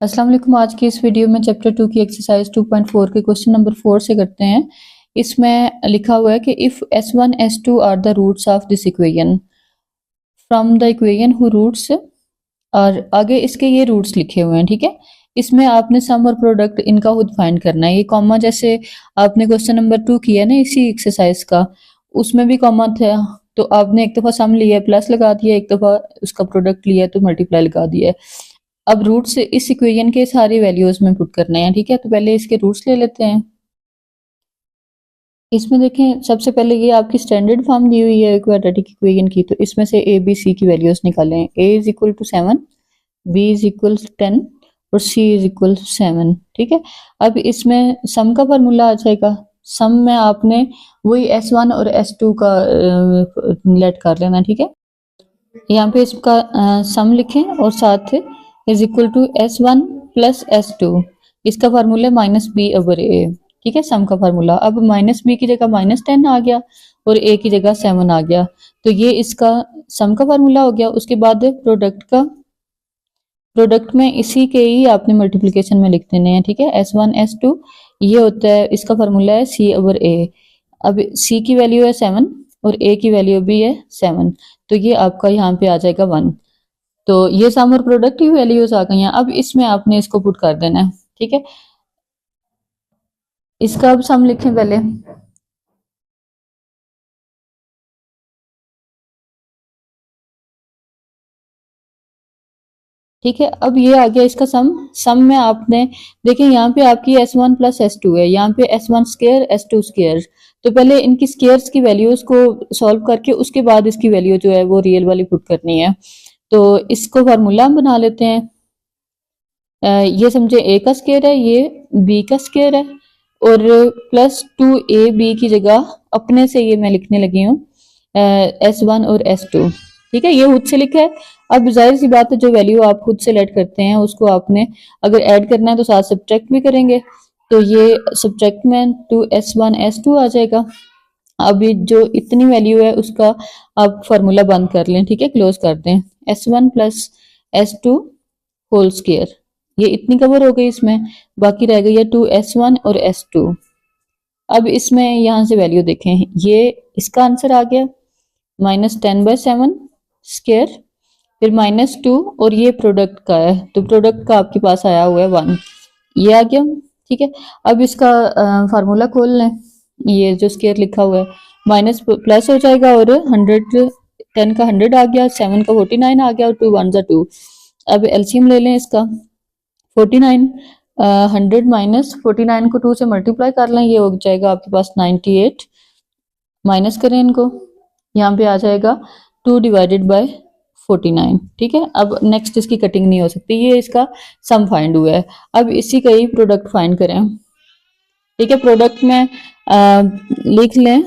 अस्सलाम वालेकुम। आज की इस वीडियो में चैप्टर 2 की एक्सरसाइज 2.4 के क्वेश्चन नंबर 4 से करते हैं। इसमें लिखा हुआ है कि if S1 S2 are the roots of this equation from the equation who roots, और आगे इसके ये रूट्स लिखे हुए हैं। ठीक है, इसमें आपने सम और प्रोडक्ट इनका खुद फाइंड करना है। ये कॉमा जैसे आपने क्वेश्चन नंबर 2 किया ना इसी एक्सरसाइज का, उसमें भी कॉमा था, तो आपने एक दफा सम लिया प्लस लगा दिया, एक दफा उसका प्रोडक्ट लिया तो मल्टीप्लाई लगा दिया है। अब रूट्स इस इक्वेशन के सारी वैल्यूज में पुट करने हैं। ठीक है, तो पहले इसके रूट्स ले लेते हैं। इसमें देखें, सबसे पहले ये आपकी स्टैंडर्ड फॉर्म दी हुई है क्वाड्रेटिक इक्वेशन की, तो इसमें से ए बी सी की वैल्यूज निकालें। a is equal to 7, b is equal 10 और c इज इक्वल 7। ठीक है, अब इसमें सम का फार्मूला आ जाएगा। सम में आपने वही S1 और S2 का लेट कर लेना। ठीक है, यहाँ पे इसका सम लिखें और साथ is equal to S1 plus S2। इसका फार्मूला माइनस बी ओवर ए। ठीक है, सम का फार्मूला। अब माइनस बी की जगह -10 आ गया और ए की जगह 7 आ गया, तो ये इसका सम का फार्मूला हो गया। उसके बाद प्रोडक्ट में इसी के ही आपने मल्टीप्लिकेशन में लिख देने हैं। ठीक है, S1 S2 ये होता है, इसका फार्मूला है C ओवर ए। अब C की वैल्यू है 7 और A की वैल्यू भी है 7, तो ये आपका यहाँ पे आ जाएगा 1। तो ये सम और प्रोडक्ट की वैल्यूज आ गई हैं। अब इसमें आपने इसको पुट कर देना है। ठीक है, इसका अब सम लिखें पहले। ठीक है, अब ये आ गया इसका सम में आपने देखिए यहाँ पे आपकी S1 प्लस S2 है, यहाँ पे S1 स्क्वायर S2 स्क्वायर, तो पहले इनकी स्क्वायर्स की वैल्यूज को सॉल्व करके उसके बाद इसकी वैल्यू जो है वो रियल वाली पुट करनी है। तो इसको फार्मूला हम बना लेते हैं। ये समझे a का स्क्वायर है, ये b का स्क्वायर है, और प्लस 2ab की जगह अपने से ये मैं लिखने लगी हूँ S1 और S2। ठीक है, ये खुद से लिखा है। अब जाहिर सी बात है, जो वैल्यू आप खुद से लेट करते हैं उसको आपने अगर ऐड करना है तो साथ सब्ट्रैक्ट भी करेंगे, तो ये सब्ट्रैक्ट में 2S1 S2 आ जाएगा। अब ये जो इतनी वैल्यू है उसका आप फार्मूला बंद कर लें। ठीक है, क्लोज कर दें। S1 plus S2 whole square, ये इतनी कवर हो गई इसमें, बाकी रह गई है 2S1 और S2। अब इसमें यहां से वैल्यू देखें, ये इसका आंसर आ गया -10/7 स्क्वायर, फिर -2 और ये प्रोडक्ट का है, तो प्रोडक्ट का आपके पास आया हुआ है 1, ये आ गया। ठीक है, अब इसका फार्मूला खोल लें। ये जो स्क्वायर लिखा हुआ है माइनस प्लस हो जाएगा, और 100 10 का 100 आ गया, 7 का 49 आ गया, और 2 1 2। अब एलसीएम ले लें इसका। 49 100 माइनस 49 को 2 से मल्टीप्लाई कर लें, ये हो जाएगा आपके पास 98। माइनस करें इनको, यहाँ पे आ जाएगा 2 डिवाइडेड बाय 49। ठीक है, अब नेक्स्ट इसकी कटिंग नहीं हो सकती, ये इसका सम फाइंड हुआ है। अब इसी का ही प्रोडक्ट फाइंड करें। ठीक है, प्रोडक्ट में लिख लें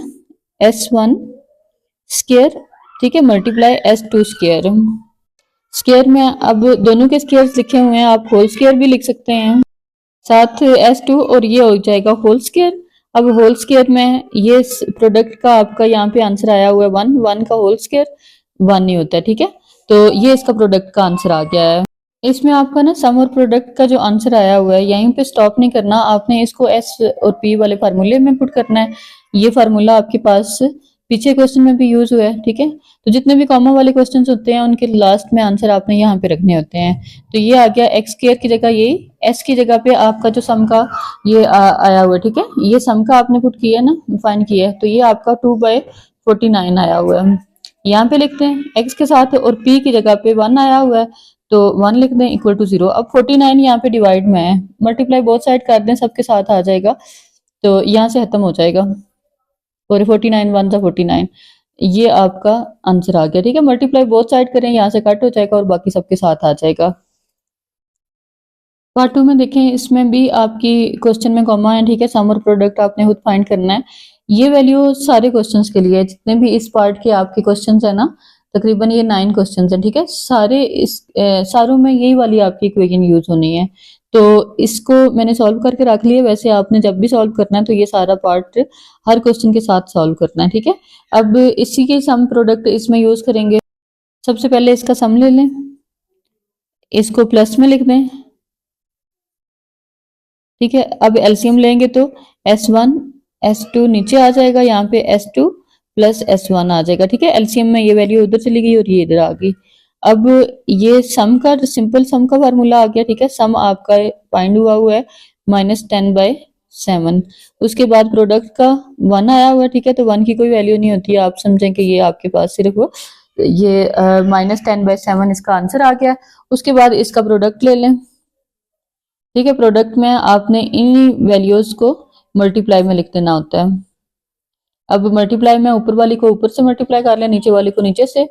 S1 स्क्वायर, ठीक है, मल्टीप्लाई S2 स्क्वायर। स्क्वायर में अब दोनों के स्क्वायर्स लिखे हुए हैं, आप होल स्क्वायर भी लिख सकते हैं साथ S2, और ये हो जाएगा होल स्क्वायर। अब होल स्क्वायर में ये प्रोडक्ट का आपका यहाँ पे आंसर आया हुआ है 1 का होल स्क्वायर 1 नहीं होता है। ठीक है, तो ये इसका प्रोडक्ट का आंसर आ गया है। इसमें आपका ना सम और प्रोडक्ट का जो आंसर आया हुआ है यहीं पे स्टॉप नहीं करना, आपने इसको S और P वाले फार्मूले में पुट करना है। ये फार्मूला आपके पास पीछे क्वेश्चन में भी यूज हुआ है। ठीक है, तो जितने भी कॉमा वाले क्वेश्चन होते हैं उनके लास्ट में आंसर आपने यहाँ पे रखने होते हैं। तो ये आ गया x स्क्वायर की जगह, ये s की जगह पे आपका जो सम का ये आया हुआ है। ठीक है, ये सम का आपने पुट किया ना, फाइंड किया है, तो ये आपका 2/49 आया हुआ है। यहाँ पे लिखते हैं x के साथ, और p की जगह पे 1 आया हुआ है, तो 1 लिख दें इक्वल टू 0। अब 49 यहाँ पे डिवाइड में है, मल्टीप्लाई बोथ साइड कर दें, सबके साथ आ जाएगा, तो यहाँ से खत्म हो जाएगा, और 49 1 जा 49, ये आपका आंसर आ गया। ठीक है, मल्टीप्लाई बोथ साइड करें, यहाँ से कट हो जाएगा और बाकी सबके साथ आ जाएगा। पार्ट 2 में देखें, इसमें भी आपकी क्वेश्चन में कॉमा है। ठीक है, सम और प्रोडक्ट आपने खुद फाइंड करना है। ये वैल्यू सारे क्वेश्चंस के लिए है, जितने भी इस पार्ट के आपके क्वेश्चंस है ना, तकरीबन ये 9 क्वेश्चंस हैं। ठीक है, सारे सारों में यही वाली आपकी इक्वेशन यूज होनी है, तो इसको मैंने सॉल्व करके रख लिया। वैसे आपने जब भी सॉल्व करना है तो ये सारा पार्ट हर क्वेश्चन के साथ सॉल्व करना है। ठीक है, अब इसी के सम प्रोडक्ट इसमें यूज करेंगे। सबसे पहले इसका सम ले लें, इसको प्लस में लिख दें, ठीक है। अब एलसीएम लेंगे तो S1 S2 नीचे आ जाएगा, यहाँ पे S2 प्लस S1 आ जाएगा। ठीक है, एलसीएम में ये वैल्यू उधर चली गई और ये इधर आ गई। अब ये सम का सिंपल सम का फार्मूला आ गया। ठीक है, सम आपका फाइंड हुआ है -10/7। उसके बाद प्रोडक्ट का 1 आया हुआ है। ठीक है, तो 1 की कोई वैल्यू नहीं होती है, आप समझें कि ये आपके पास सिर्फ ये -10/7 इसका आंसर आ गया। उसके बाद इसका प्रोडक्ट ले लें। ठीक है, प्रोडक्ट में आपने इन वैल्यूज को मल्टीप्लाई में लिख देना होता है। अब मल्टीप्लाई में ऊपर वाली को ऊपर से मल्टीप्लाई कर लें, नीचे वाली को नीचे से।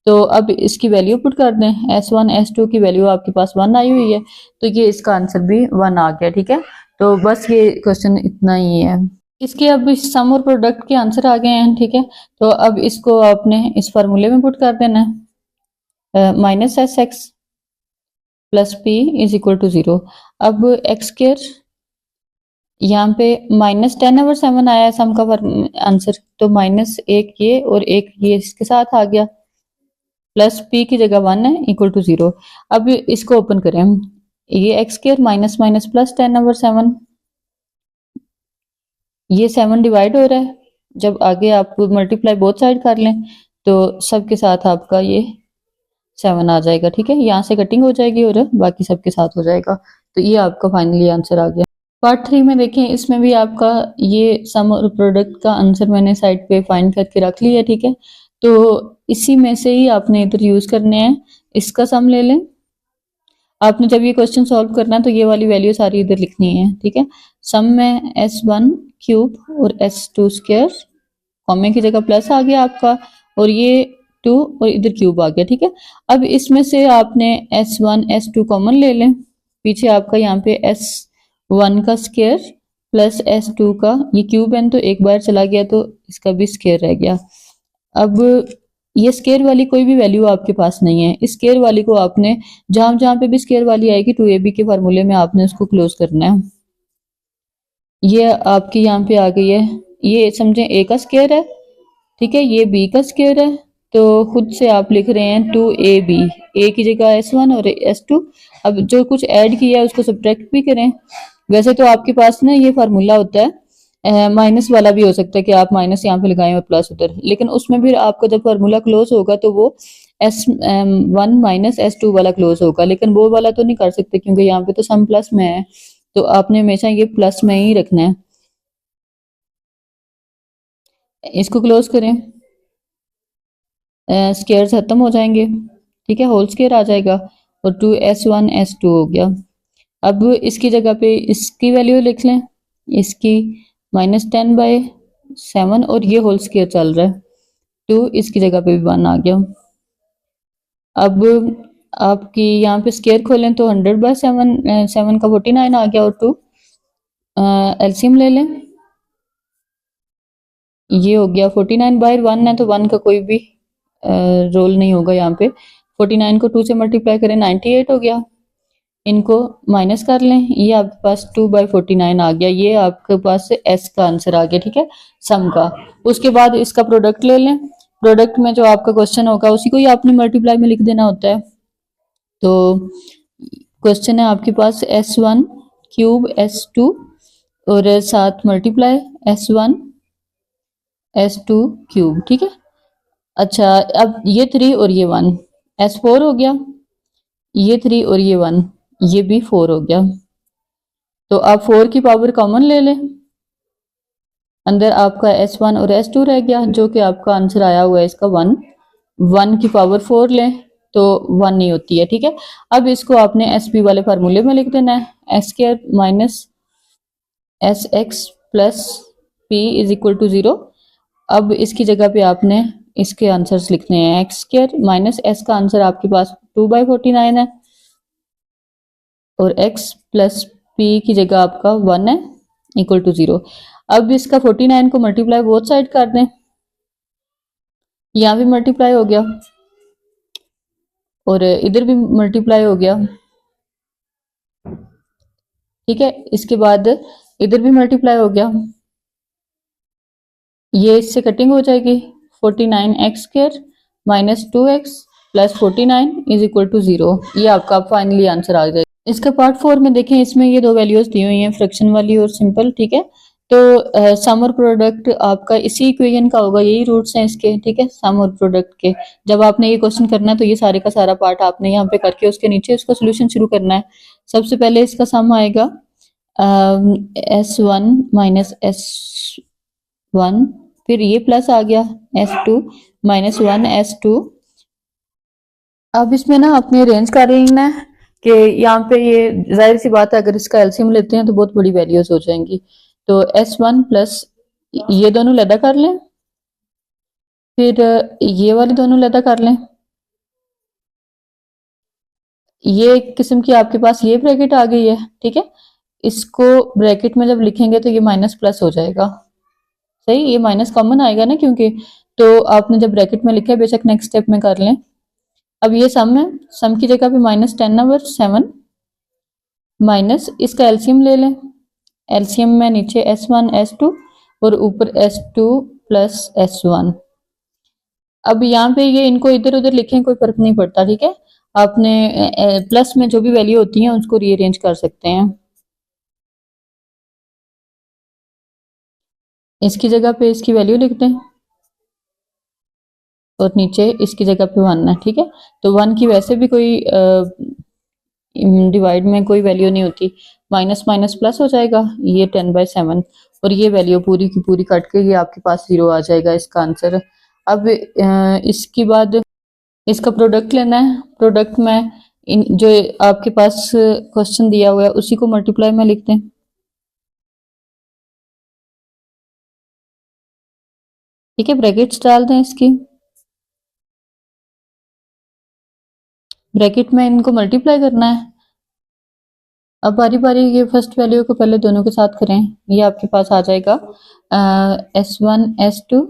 तो अब इसकी वैल्यू पुट कर दें। S1 S2 की वैल्यू आपके पास 1 आई हुई है, तो ये इसका आंसर भी 1 आ गया। ठीक है, तो बस ये क्वेश्चन इतना ही है। इसके अब इस सम और प्रोडक्ट के आंसर आ गए हैं। ठीक है, तो अब इसको आपने इस फार्मूले में पुट कर देना है, -SX plus P is equal to 0। अब एक्स स्क्वायर यहाँ पे -10/7 आया है सम का आंसर, तो -1 ये और 1 ये इसके साथ आ गया, प्लस P की जगह 1 है इक्वल टू 0। अब इसको ओपन करें, ये x square minus minus plus 10/7, ये 7 डिवाइड हो रहा है। जब आगे आप मल्टीप्लाई बोथ साइड कर लें तो सबके साथ आपका ये 7 आ जाएगा। ठीक है, यहाँ से कटिंग हो जाएगी और बाकी सबके साथ हो जाएगा। तो ये आपका फाइनली आंसर आ गया। पार्ट 3 में देखें, इसमें भी आपका ये सम और प्रोडक्ट का आंसर मैंने साइड पे फाइंड करके रख लिया। ठीक है, तो इसी में से ही आपने इधर यूज करने हैं। इसका सम ले लें। आपने जब ये क्वेश्चन सॉल्व करना है तो ये वाली वैल्यू सारी इधर लिखनी है। ठीक है, सम में S1 क्यूब और S2 स्क्वायर, कॉमे की जगह प्लस आ गया आपका, और ये 2 और इधर क्यूब आ गया। ठीक है, अब इसमें से आपने S1 S2 कॉमन ले लें। पीछे आपका यहाँ पे S1 का स्क्वायर प्लस S2 का, ये क्यूब है तो एक बार चला गया तो इसका भी स्क्वायर रह गया। अब ये स्केयर वाली कोई भी वैल्यू आपके पास नहीं है। इस स्केयर वाली को आपने जहां जहां पे भी स्केयर वाली आएगी 2ab के फार्मूले में आपने उसको क्लोज करना है। ये आपकी यहाँ पे आ गई है, ये समझे a का स्केयर है। ठीक है, ये b का स्केयर है, तो खुद से आप लिख रहे हैं 2ab, a की जगह S1 और S2। अब जो कुछ ऐड किया है उसको सब्ट्रैक्ट भी करें। वैसे तो आपके पास ना ये फार्मूला होता है, माइनस वाला भी हो सकता है कि आप माइनस यहाँ पे लगाएं और प्लस उधर, लेकिन उसमें भी आपका जब फार्मूला क्लोज होगा तो वो S1 माइनस S2 वाला क्लोज होगा, लेकिन वो वाला तो नहीं कर सकते क्योंकि यहाँ पे तो सम प्लस में है, तो आपने हमेशा ये प्लस में ही रखना है। इसको क्लोज करें, स्क्वायर खत्म हो जाएंगे। ठीक है, होल स्क्वायर आ जाएगा और 2S1 S2 हो गया। अब इसकी जगह पे इसकी वैल्यू लिख लें, इसकी -10/7, और ये होल स्क्वायर चल रहा है 2, इसकी जगह पे भी 1 आ गया। अब आपकी यहाँ पे स्क्वायर खोलें तो 100/7, 7 का 49 आ गया, और 2 एलसीएम ले लें, ये हो गया 49/1 है तो 1 का कोई भी रोल नहीं होगा यहाँ पे। 49 को 2 से मल्टीप्लाई करें 98 हो गया। इनको माइनस कर लें, ये आपके पास 2/49 आ गया। ये आपके पास से S का आंसर आ गया। ठीक है, सम का। उसके बाद इसका प्रोडक्ट ले लें। प्रोडक्ट में जो आपका क्वेश्चन होगा उसी को ही आपने मल्टीप्लाई में लिख देना होता है। तो क्वेश्चन है आपके पास S1 क्यूब S2 और साथ मल्टीप्लाई S1 S2 क्यूब। ठीक है, अच्छा अब ये 3 और ये 1 S4 हो गया, ये 3 और ये 1 ये भी 4 हो गया। तो आप 4 की पावर कॉमन ले लें, अंदर आपका S1 और S2 रह गया, जो कि आपका आंसर आया हुआ है इसका 1। 1 की पावर 4 लें तो 1 नहीं होती है। ठीक है, अब इसको आपने SP वाले फार्मूले में लिख देना है, S² minus SX plus P is equal to 0। अब इसकी जगह पे आपने इसके आंसर्स लिखने हैं, x² माइनस S का आंसर आपके पास 2/49 है, और x प्लस P की जगह आपका 1 है इक्वल टू 0। अब इसका 49 को मल्टीप्लाई बोथ साइड कर दें, यहाँ भी मल्टीप्लाई हो गया और इधर भी मल्टीप्लाई हो गया। ठीक है, इसके बाद इधर भी मल्टीप्लाई हो गया, ये इससे कटिंग हो जाएगी। 49x² minus 2x plus 49 is equal to 0। ये आपका फाइनली आंसर आ जाएगा। इसका पार्ट 4 में देखें, इसमें ये दो वैल्यूज दी हुई हैं, फ्रैक्शन वाली और सिंपल, ठीक है। तो सम और प्रोडक्ट आपका इसी इक्वेशन का होगा, यही रूट्स हैं इसके, ठीक है, सम और प्रोडक्ट के। जब आपने ये क्वेश्चन करना है तो ये सारे का सारा पार्ट आपने यहाँ पे करके उसके नीचे उसका सोल्यूशन शुरू करना है। सबसे पहले इसका सम आएगा S1 माइनस S1, फिर ये प्लस आ गया S2 माइनस 1 S2। अब इसमें ना आपने अरेंज कर लेना है कि यहाँ पे ये जाहिर सी बात है, अगर इसका एलसीएम लेते हैं तो बहुत बड़ी वैल्यूज हो जाएंगी। तो S1 प्लस ये दोनों लैदा कर लें, फिर ये वाले दोनों लैदा कर लें। ये एक किस्म की आपके पास ये ब्रैकेट आ गई है, ठीक है। इसको ब्रैकेट में जब लिखेंगे तो ये माइनस प्लस हो जाएगा, सही, ये माइनस कॉमन आएगा ना, क्योंकि तो आपने जब ब्रैकेट में लिखा है, बेशक नेक्स्ट स्टेप में कर लें। अब ये सम है, सम की जगह पे -10/7 माइनस इसका एलसीएम ले लें। एलसीएम में नीचे S1 S2 और ऊपर S2 प्लस S1। अब यहाँ पे ये इनको इधर उधर लिखें कोई फर्क नहीं पड़ता, ठीक है। आपने प्लस में जो भी वैल्यू होती है उसको रीअरेंज कर सकते हैं। इसकी जगह पे इसकी वैल्यू लिख दें और नीचे इसकी जगह पे 1 है, ठीक है। तो 1 की वैसे भी कोई डिवाइड में कोई वैल्यू नहीं होती, माइनस माइनस प्लस हो जाएगा, ये 10/7 और ये वैल्यू पूरी की पूरी कट के ये आपके पास 0 आ जाएगा इसका आंसर। अब इसके बाद इसका प्रोडक्ट लेना है। प्रोडक्ट में जो आपके पास क्वेश्चन दिया हुआ है उसी को मल्टीप्लाई में लिखते हैं, ठीक है। ब्रैकेट्स डाल दें इसकी, ब्रैकेट में इनको मल्टीप्लाई करना है। अब बारी बारी ये फर्स्ट वैल्यू को पहले दोनों के साथ करें, ये आपके पास आ जाएगा S1 S2,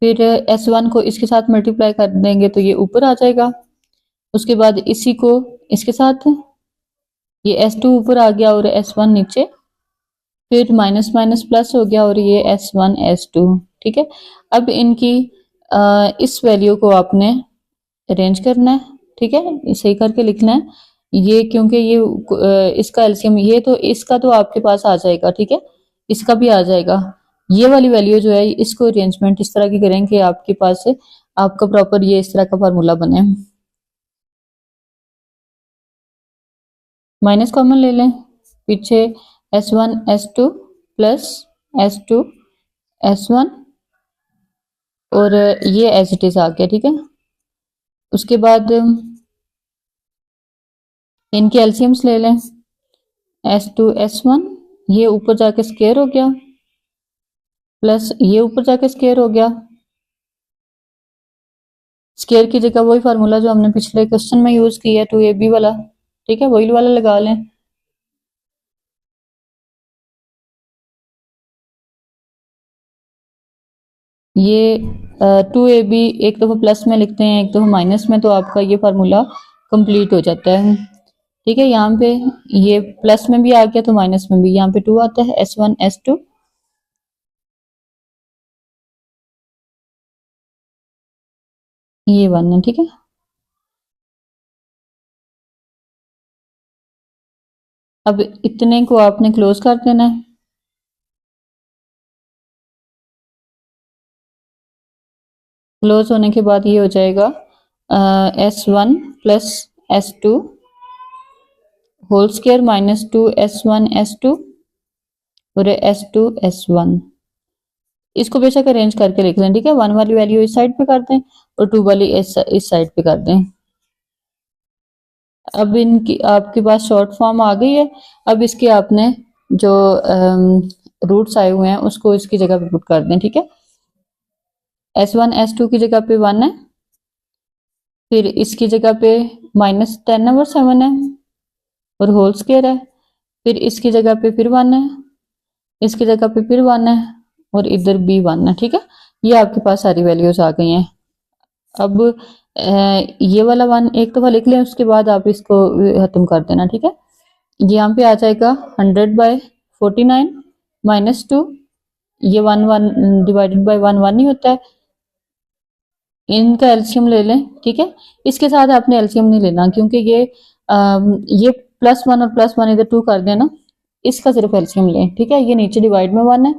फिर S1 को इसके साथ मल्टीप्लाई कर देंगे तो ये ऊपर आ जाएगा। उसके बाद इसी को इसके साथ, ये S2 ऊपर आ गया और S1 नीचे, फिर माइनस माइनस प्लस हो गया और ये S1 S2, ठीक है। अब इनकी इस वैल्यू को आपने अरेंज करना है, ठीक है, सही करके लिखना है। ये क्योंकि ये इसका एलसीएम, ये तो इसका तो आपके पास आ जाएगा, ठीक है, इसका भी आ जाएगा। ये वाली वैल्यू जो है इसको अरेंजमेंट इस तरह की करें कि आपके पास आपका प्रॉपर ये इस तरह का फार्मूला बने। माइनस कॉमन ले लें, पीछे S1 S2 plus S2 S1 और ये एज इट इज आ गया, ठीक है। उसके बाद इनके एलसीएम्स ले लें, S2 S1, ये ऊपर जाके स्क्वायर हो गया, प्लस ये ऊपर जाके स्क्वायर हो गया। स्क्वायर की जगह वही फार्मूला जो हमने पिछले क्वेश्चन में यूज किया है 2ab वाला, ठीक है, वही वाला लगा लें। ये 2ab एक दफा प्लस में लिखते हैं, एक दफा माइनस में, तो आपका ये फार्मूला कंप्लीट हो जाता है, ठीक है। यहाँ पे ये प्लस में भी आ गया तो माइनस में भी, यहाँ पे 2 आता है, S1 S2, ये 1 है, ठीक है। अब इतने को आपने क्लोज कर देना है। क्लोज होने के बाद ये हो जाएगा S1 plus S2 whole square minus 2 S1 S2 और S2 S1। इसको बेशक अरेंज करके लिख लें, ठीक है। 1 वाली वैल्यू इस साइड पे कर दें और 2 वाली इस साइड पे कर दें। अब इनकी आपके पास शॉर्ट फॉर्म आ गई है। अब इसके आपने जो रूट्स आए हुए हैं उसको इसकी जगह पे पुट कर दें, ठीक है। S1 S2 की जगह पे 1 है, फिर इसकी जगह पे -10/7 है और होल स्क्वायर है, फिर इसकी जगह पे फिर 1 है, इसकी जगह पे फिर 1 है और इधर भी 1 है, ठीक है। ये आपके पास सारी वैल्यूज आ गई हैं। अब ये वाला 1 एक दफा लिख लें, उसके बाद आप इसको खत्म कर देना, ठीक है। यहाँ पे आ जाएगा 100/49 -2, ये 1 डिवाइडेड बाय 1 ही होता है। इनका एलसीएम ले लें, ठीक है। इसके साथ आपने एलसीएम नहीं लेना क्योंकि ये +1 और +1 इधर 2 कर देना, इसका सिर्फ एलसीएम लें, ठीक है। ये नीचे डिवाइड में 1 है,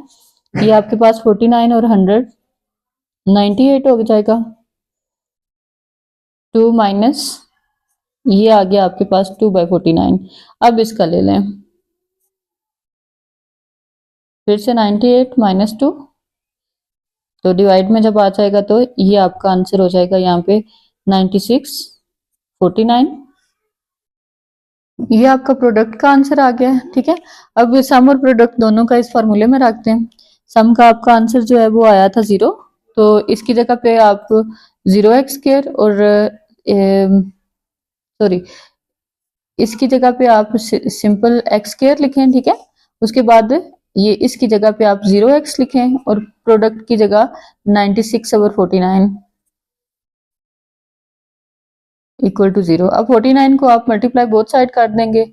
ये आपके पास 49 और 100 98 हो जाएगा। 2 माइनस ये आ गया आपके पास 2/49। अब इसका ले लें फिर से 98 माइनस 2, तो डिवाइड में जब आ जाएगा तो ये आपका आंसर हो जाएगा यहाँ पे 96 49। ये आपका प्रोडक्ट का आंसर आ गया है, ठीक है। अब सम और प्रोडक्ट दोनों का इस फार्मूले में रखते हैं। सम का आपका आंसर जो है वो आया था 0, तो इसकी जगह पे आप 0x² और सॉरी इसकी जगह पे आप सिंपल x² लिखें, ठीक है। उसके बाद ये इसकी जगह पे आप 0x लिखें और प्रोडक्ट की जगह 96 और 49 इक्वल टू 0। अब 49 को आप मल्टीप्लाई बोथ साइड कर देंगे,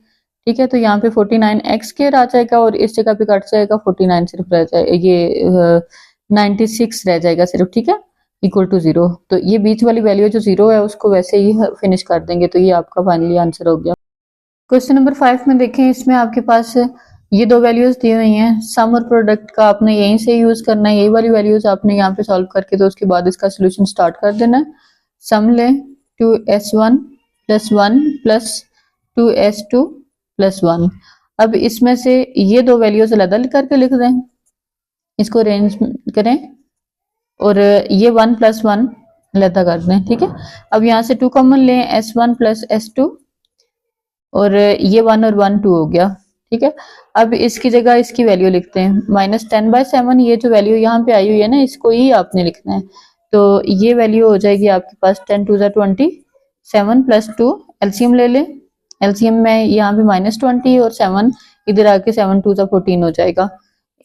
ठीक है। तो यहाँ पे 49x² आ जाएगा और इस जगह पे कट जाएगा 49 सिर्फ रह जाएगा, ये 96 रह जाएगा सिर्फ, ठीक है, इक्वल टू 0। तो ये बीच वाली वैल्यू जो 0 है उसको वैसे ही फिनिश कर देंगे, तो ये आपका फाइनली आंसर हो गया। क्वेश्चन नंबर 5 में देखें, इसमें आपके पास ये दो वैल्यूज दी हुई हैं। सम और प्रोडक्ट का आपने यहीं से यूज करना है, यही वाली वैल्यूज आपने यहाँ पे सॉल्व करके तो उसके बाद इसका सोल्यूशन स्टार्ट कर देना है। सम लें 2s1 + 1 + 2s2 + 1। अब इसमें से ये दो वैल्यूज अलग करके लिख दें, इसको अरेंज करें और ये 1 + 1 अलग कर दें, ठीक है। अब यहाँ से 2 कॉमन लें, s1 + s2 और ये 1 और 1 2 हो गया, ठीक है। अब इसकी जगह इसकी वैल्यू लिखते हैं -10/7। ये जो वैल्यू यहाँ पे आई हुई है ना, इसको ही आपने लिखना है। तो ये वैल्यू हो जाएगी आपके पास 10 2 20, 7 + 2 एलसीएम ले लें। एलसीएम में यहाँ पे -20 और 7 इधर आके 7 2 14 हो जाएगा।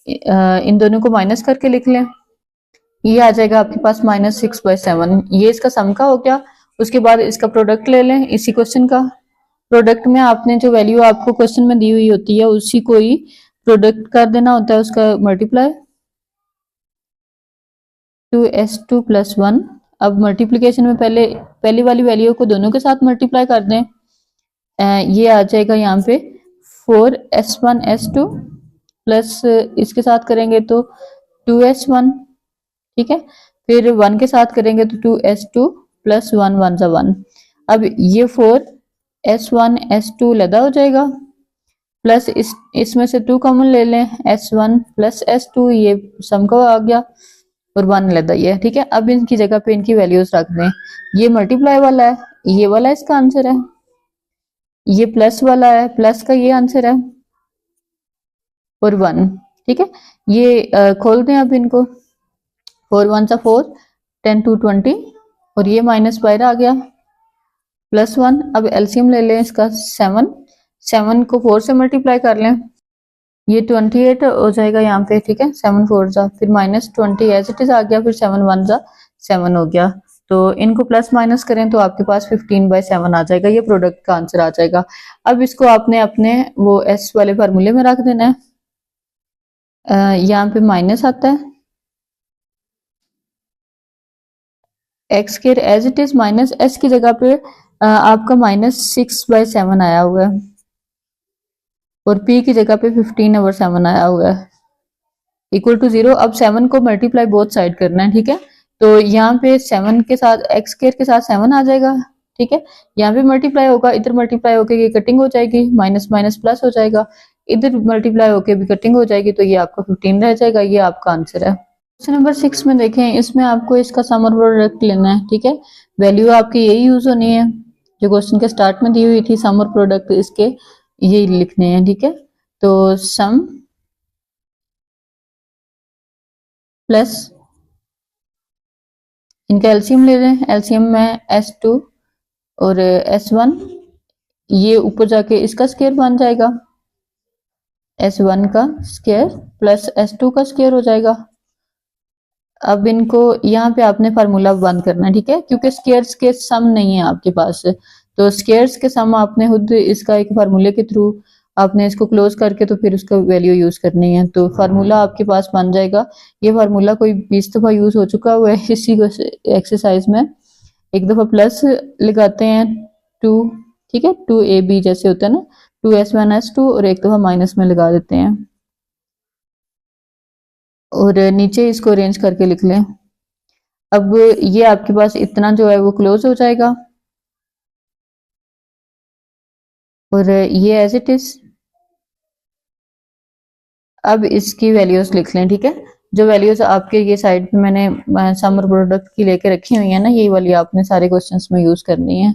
इन दोनों को माइनस करके लिख लें, ये आ जाएगा आपके पास -6/7। ये इसका सम का हो गया। उसके बाद इसका प्रोडक्ट ले लें। इसी क्वेश्चन का प्रोडक्ट में आपने जो वैल्यू आपको क्वेश्चन में दी हुई होती है उसी को ही प्रोडक्ट कर देना होता है, उसका मल्टीप्लाई 2s2 + 1। अब मल्टीप्लिकेशन में पहली वाली वैल्यू को दोनों के साथ मल्टीप्लाई कर दें, ये आ जाएगा यहाँ पे 4s1 s2 प्लस इसके साथ करेंगे तो 2s1, ठीक है। फिर 1 के साथ करेंगे तो 2s2 + 1 1 = 1। अब ये 4s1 s2 लदा हो जाएगा, प्लस इसमें से 2 कॉमन ले लें, s1 + s2, ये सम का आ गया और 1 लदा ये, ठीक है। अब इनकी जगह पे इनकी वैल्यूज रख दें। ये मल्टीप्लाई वाला है, ये वाला इसका आंसर है। ये प्लस वाला है, प्लस का ये आंसर है और 1, ठीक है। ये खोल दें अब इनको, 4 1 = 4, 10 2 20 और ये माइनस बाहर आ गया +1। अब एलसीएम ले लें इसका 7 को 4 से मल्टीप्लाई कर लें, ये 28 हो जाएगा यहाँ पे, ठीक है। 7 4 जा, फिर -20 एज इट इज आ गया, फिर 7 1 जा 7 हो गया। तो इनको प्लस माइनस करें तो आपके पास 15/7 आ जाएगा। ये प्रोडक्ट का आंसर आ जाएगा। अब इसको आपने अपने वो एस वाले फार्मूले में रख देना है। यहाँ पे माइनस आता है, x² as it is minus s की जगह पे आपका -6/7 आया हुआ है और p की जगह पे 15/7 आया हुआ है, इक्वल टू 0। अब 7 को मल्टीप्लाई बोथ साइड करना है, ठीक है। तो यहाँ पे 7 के साथ x² के साथ 7 आ जाएगा, ठीक है। यहाँ पे मल्टीप्लाई होगा, इधर मल्टीप्लाई होकर ये कटिंग हो जाएगी, माइनस माइनस प्लस हो जाएगा, इधर मल्टीप्लाई होकर भी कटिंग हो जाएगी, तो ये आपका 15 रह जाएगा। ये आपका आंसर है। क्वेश्चन नंबर 6 में देखें, इसमें आपको इसका सम और प्रोडक्ट लेना है, ठीक है। वैल्यू आपकी यही यूज होनी है जो क्वेश्चन के स्टार्ट में दी हुई थी, सम और प्रोडक्ट इसके यही लिखने हैं, ठीक है। तो सम प्लस इनका एलसीएम ले लें। एलसीएम में s2 और s1, ये ऊपर जाके इसका स्क्वायर बन जाएगा, s1 का स्क्वायर प्लस s2 का स्क्वायर हो जाएगा। अब इनको यहाँ पे आपने फार्मूला बंद करना है, ठीक है, क्योंकि स्क्वायर्स के सम नहीं है आपके पास, तो स्क्वायर्स के सम आपने खुद इसका एक फार्मूले के थ्रू आपने इसको क्लोज करके तो फिर उसका वैल्यू यूज करनी है। तो फार्मूला आपके पास बन जाएगा। ये फार्मूला कोई 20 दफा यूज हो चुका हुआ है इसी एक्सरसाइज में। एक दफा प्लस लगाते हैं 2, ठीक है, 2ab जैसे होता है ना, 2s1s2 और एक दफ़ा माइनस में लगा देते हैं और नीचे इसको अरेंज करके लिख लें। अब ये आपके पास इतना जो है वो क्लोज हो जाएगा और ये एज इट इज। अब इसकी वैल्यूज लिख लें, ठीक है। जो वैल्यूज आपके ये साइड पे मैंने समर प्रोडक्ट की लेके रखी हुई है ना, यही वाली आपने सारे क्वेश्चंस में यूज करनी है।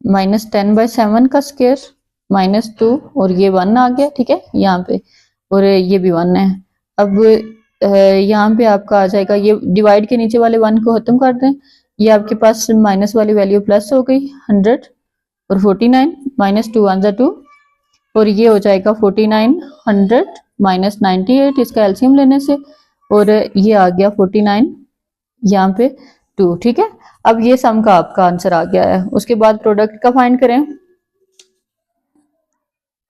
-10/7 का स्क्वायर -2 और ये 1 आ गया, ठीक है यहाँ पे, और ये भी 1 है। अब यहाँ पे आपका आ जाएगा, ये डिवाइड के नीचे वाले 1 को खत्म कर दें, ये आपके पास माइनस वाली वैल्यू प्लस हो गई 100 और 49 -2 1 जा 2 और ये हो जाएगा 49 100 -98 इसका एलसीएम लेने से और ये आ गया 49 यहाँ पे 2, ठीक है। अब ये सम का आपका आंसर आ गया है। उसके बाद प्रोडक्ट का फाइंड करें।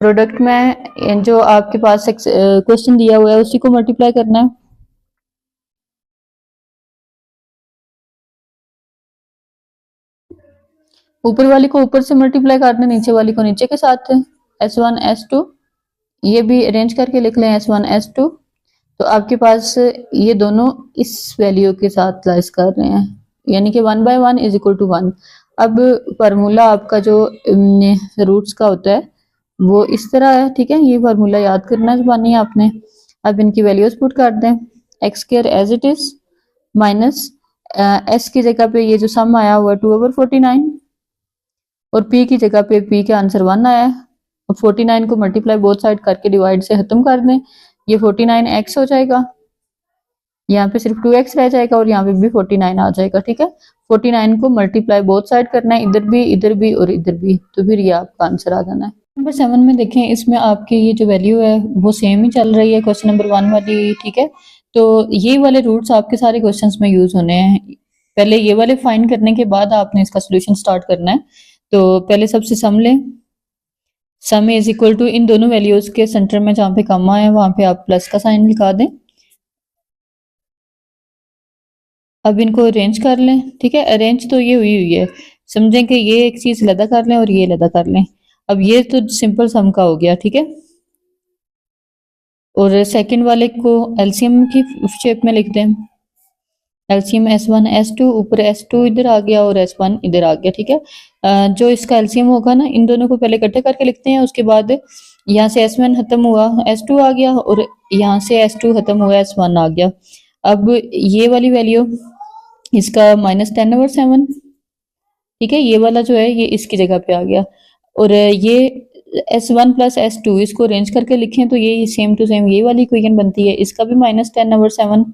प्रोडक्ट में जो आपके पास क्वेश्चन दिया हुआ है उसी को मल्टीप्लाई करना है। ऊपर वाली को ऊपर से मल्टीप्लाई करना, नीचे वाली को नीचे के साथ है। S1 S2 ये भी अरेंज करके लिख लें, S1 S2। तो आपके पास ये दोनों इस वैल्यू के साथ लाइस कर रहे हैं, यानी कि 1/1 इज इक्वल टू 1। अब फार्मूला आपका जो रूट्स का होता है वो इस तरह है, ठीक है। ये फार्मूला याद करना जुबानी आपने। अब इनकी वैल्यूज पुट कर दें, x square as it is minus s की जगह पे ये जो सम आया हुआ 2/49 और पी की जगह पे पी का आंसर 1 आया है। 49 को मल्टीप्लाई बोथ साइड करके डिवाइड से खत्म कर दें, ये 49x हो जाएगा, यहाँ पे सिर्फ 2x रह जाएगा और यहाँ पे भी 49 आ जाएगा, ठीक है। 49 को मल्टीप्लाई बोथ साइड करना है, इधर भी और इधर भी, तो फिर ये आपका आंसर आ जाना है। नंबर 7 में देखें, इसमें आपकी ये जो वैल्यू है वो सेम ही चल रही है क्वेश्चन नंबर 1 वाली, ठीक है। तो ये वाले रूट्स आपके सारे क्वेश्चंस में यूज होने हैं। पहले ये वाले फाइंड करने के बाद आपने इसका सोल्यूशन स्टार्ट करना है। तो पहले सबसे सम लें, सम इज इक्वल टू इन दोनों वैल्यूज के सेंटर में जहाँ पे कॉमा है वहां पे आप प्लस का साइन लिखा दें। अब इनको अरेंज कर लें, ठीक है। अरेंज तो ये हुई है, समझें कि ये एक चीज लदा कर लें और ये लदा कर लें। अब ये तो सिंपल सम का हो गया, ठीक है। और सेकंड वाले को एलसीएम की शेप में लिख दें, एलसीएम S1 S2, ऊपर S2 इधर आ गया और S1 इधर आ गया, ठीक है। जो इसका एलसीएम होगा ना, इन दोनों को पहले इकट्ठे करके लिखते हैं, उसके बाद यहाँ से S1 खत्म हुआ S2 आ गया और यहाँ से S2 खत्म हुआ S1 आ गया। अब ये वाली वैल्यू इसका -10/7, ठीक है, ये वाला जो है ये इसकी जगह पे आ गया और ये S1 + S2 इसको अरेंज करके लिखें तो ये सेम टू सेम ये वाली इक्वेशन बनती है, इसका भी -10/7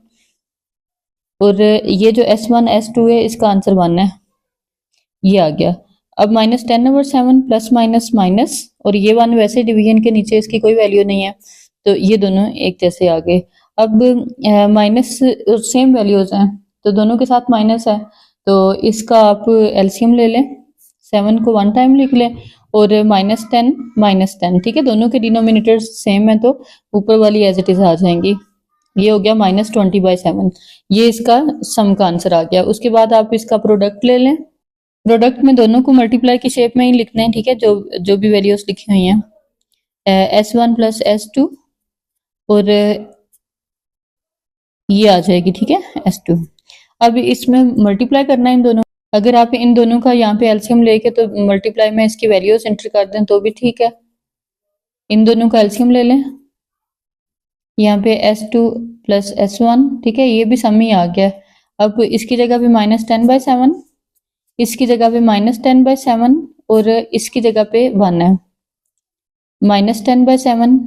और ये जो S1 S2 है इसका आंसर 1 है, ये आ गया। अब -10/7 प्लस माइनस माइनस और ये 1 वैसे डिवीजन के नीचे इसकी कोई वैल्यू नहीं है, तो ये दोनों एक जैसे आ गए। अब माइनस सेम वैल्यूज हैं तो दोनों के साथ माइनस है, तो इसका आप एलसीएम ले लें, 7 को 1 टाइम लिख लें और -10, ठीक है। दोनों के डिनोमिनेटर सेम है तो ऊपर वाली एज इट इज आ जाएंगी। ये हो गया -20/7, ये इसका सम का आंसर आ गया। उसके बाद आप इसका प्रोडक्ट ले लें, प्रोडक्ट में दोनों को मल्टीप्लाई की शेप में ही लिखना है, ठीक है, जो भी वैल्यूज लिखी हुई हैं, S1 + S2 और ये आ जाएगी, ठीक है, S2। अब इसमें मल्टीप्लाई करना है इन दोनों, अगर आप इन दोनों का यहाँ पे एलसीएम लेके तो मल्टीप्लाई में इसकी वैल्यूज एंटर कर दें तो भी ठीक है। इन दोनों का एलसीएम ले लें, यहाँ पे S2 + S1, ठीक है, ये भी सम ही आ गया। अब इसकी जगह पे -10/7, इसकी जगह पे -10/7 और इसकी जगह पे 1 है, -10/7